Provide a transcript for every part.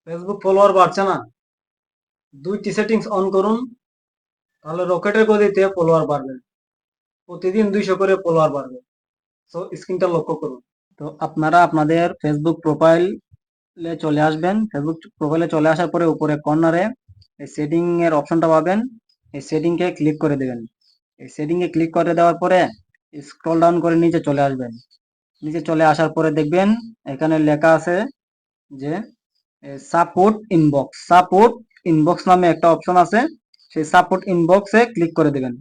Facebook follower বাড়ছে না, দুইটি সেটিংস অন করুন, তাহলে রকেটের গতিতে ফলোয়ার বাড়বে। প্রতিদিন 200 করে ফলোয়ার বাড়বে। তো স্ক্রিনটা লক্ষ্য করুন। তো আপনারা আপনাদের ফেসবুক প্রোফাইলে চলে আসবেন। ফেসবুক প্রোফাইলে চলে আসার পরে উপরে কর্নারে এই সেটিং এর অপশনটা পাবেন। এই সেটিংকে ক্লিক করে দেবেন। এই সেটিংয়ে ক্লিক করে দেওয়ার পরে স্ক্রল ডাউন করে নিচে চলে আসবেন। নিচে চলে আসার পরে দেখবেন এখানে লেখা আছে যে সাপোর্ট ইনবক্স নামে একটা অপশন আছে। সেই সাপোর্ট ইনবক্সে ক্লিক করে দেবেন।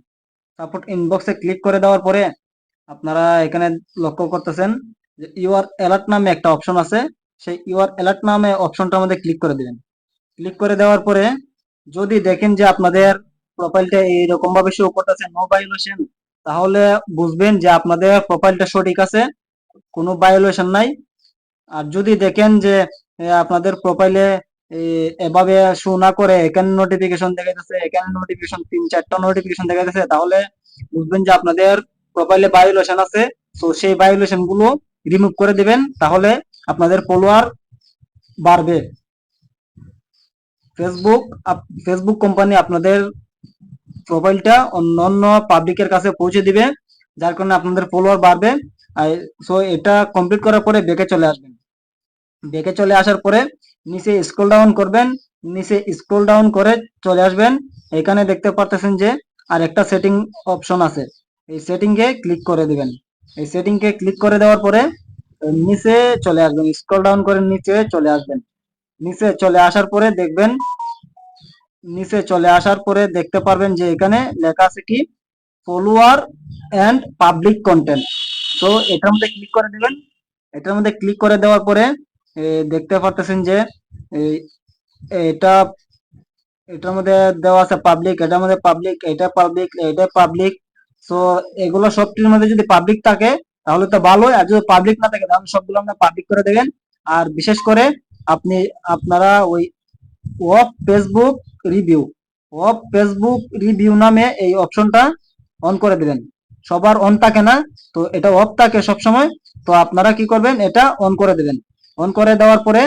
সাপোর্ট ইনবক্সে ক্লিক করে দেওয়ার পরে আপনারা এখানে লক্ষ্য করতেছেন যে ইউআর অ্যালার্ট নামে একটা অপশন আছে। সেই ইউআর অ্যালার্ট নামে অপশনটার মধ্যে ক্লিক করে দেবেন। ক্লিক করে দেওয়ার পরে যদি দেখেন যে আপনাদের প্রোফাইলটা এইরকম ভাবে শো করতেছে নো ভায়োলেশন, তাহলে বুঝবেন যে আপনাদের প্রোফাইলটা সঠিক আছে, কোনো ভায়োলেশন নাই। আর যদি দেখেন যে আপনাদের প্রোফাইলে এভাবে শো না করে এখানে নোটিফিকেশন দেখাইতেছে, এখানে নোটিফিকেশন 3-4টা নোটিফিকেশন দেখাইতেছে, তাহলে বুঝবেন যে আপনাদের প্রোফাইলে ভায়োলেশন আছে। তো সেই ভায়োলেশন গুলো রিমুভ করে দিবেন, তাহলে আপনাদের ফলোয়ার বাড়বে। ফেসবুক ফেসবুক কোম্পানি আপনাদের প্রোফাইলটা অন্যান্য পাবলিকের কাছে পৌঁছে দিবে, যার কারণে আপনাদের ফলোয়ার বাড়বে। সো এটা কমপ্লিট করার পরে ব্যাকে চলে আসবেন। ব্যাকে চলে আসার পরে নিচে স্ক্রল ডাউন করবেন। নিচে স্ক্রল ডাউন করে চলে আসবেন। এখানে দেখতে পারতেছেন যে আর একটা সেটিং অপশন আছে। এই সেটিংকে ক্লিক করে দিবেন। এই সেটিংকে ক্লিক করে দেওয়ার পরে নিচে চলে আসবেন, স্ক্রল ডাউন করে নিচে চলে আসবেন। নিচে চলে আসার পরে দেখবেন, নিচে চলে আসার পরে দেখতে পারবেন যে এখানে লেখা আছে কি ফলোয়ার এন্ড পাবলিক কন্টেন্ট। তো এটার মধ্যে ক্লিক করে দিবেন। এটার মধ্যে ক্লিক করে দেওয়ার পরে দেখতে পারতেছেন যে এটা এটার মধ্যে দেওয়া আছে পাবলিক, এটার মধ্যে পাবলিক, এটা পাবলিক, এটা পাবলিক। সো এগুলো সবটির মধ্যে যদি পাবলিক থাকে তাহলে তো ভালোই, আর যদি পাবলিক না থাকে তাহলে সবগুলো আমরা পাবলিক করে দেবেন। আর বিশেষ করে আপনি আপনারা ওই of Facebook review of Facebook review নামে এই অপশনটা অন করে দিবেন। সবার অন থাকে না, তো এটা অফ থাকে সবসময়। তো আপনারা কি করবেন, এটা অন করে দিবেন। অন করে দেওয়ার পরে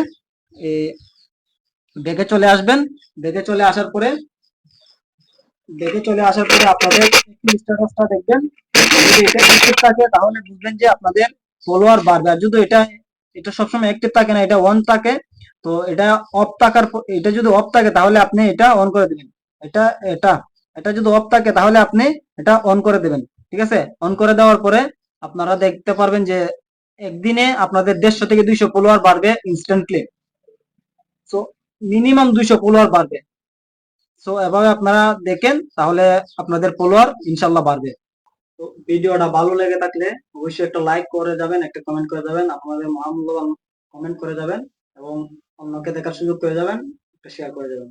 ব্যাকে চলে আসবেন। ব্যাকে চলে আসার পরে আপনাদের স্ট্যাটাসটা দেখবেন। যদি এটা অ্যাক্টিভ থাকে তাহলে বুঝবেন যে আপনাদের ফলোয়ার বাড়বে। আর যদি এটা এটা সবসময় অ্যাক্টিভ থাকে না, এটা অন থাকে, তো এটা অফ থাকার এটা যদি অফ থাকে তাহলে আপনি এটা অন করে দিবেন। এটা এটা এটা যদি অফ থাকে তাহলে আপনি এটা অন করে দিবেন। ঠিক আছে, অন করে দেওয়ার পরে আপনারা দেখতে পারবেন যে একদিনে আপনাদের 150 থেকে 200 ফলোয়ার বাড়বে ইনস্ট্যান্টলি। সো মিনিমাম 200 ফলোয়ার বাড়বে। সো এভাবে আপনারা দেখেন, তাহলে আপনাদের ফলোয়ার ইনশাল্লাহ বাড়বে। তো ভিডিওটা ভালো লেগে থাকলে অবশ্যই একটা লাইক করে যাবেন, একটা কমেন্ট করে যাবেন, আপনাদের মহামূল্যবান কমেন্ট করে যাবেন এবং অন্যকে দেখার সুযোগ করে যাবেন, একটা শেয়ার করে যাবেন।